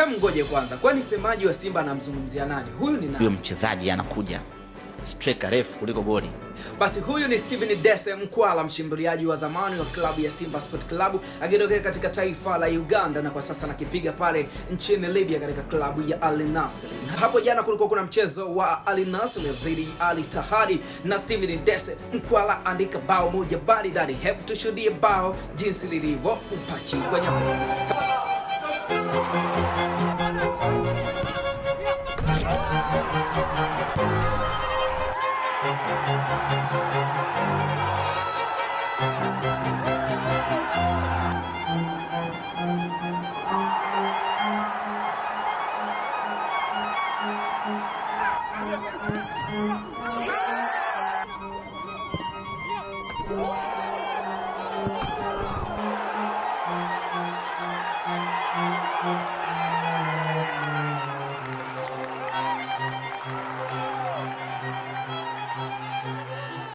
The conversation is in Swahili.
Hem, ngoje kwanza, kwani semaji wa Simba anamzungumzia nani? Huyu ni nani? Huyo mchezaji anakuja striker refu kuliko goli. Basi huyu ni Stephen Dese Mkwala, mshambuliaji wa zamani wa klabu ya Simba Sport Club akitokea katika taifa la Uganda na kwa sasa anakipiga pale nchini Libya katika klabu ya Al Nassr. Hapo jana kulikuwa kuna mchezo wa Al Nassr dhidi ya Al Ittihad na Stephen Dese Mkwala andika bao moja maridadi. Hebu tushuhudie bao jinsi lilivyo upachikwa nyama.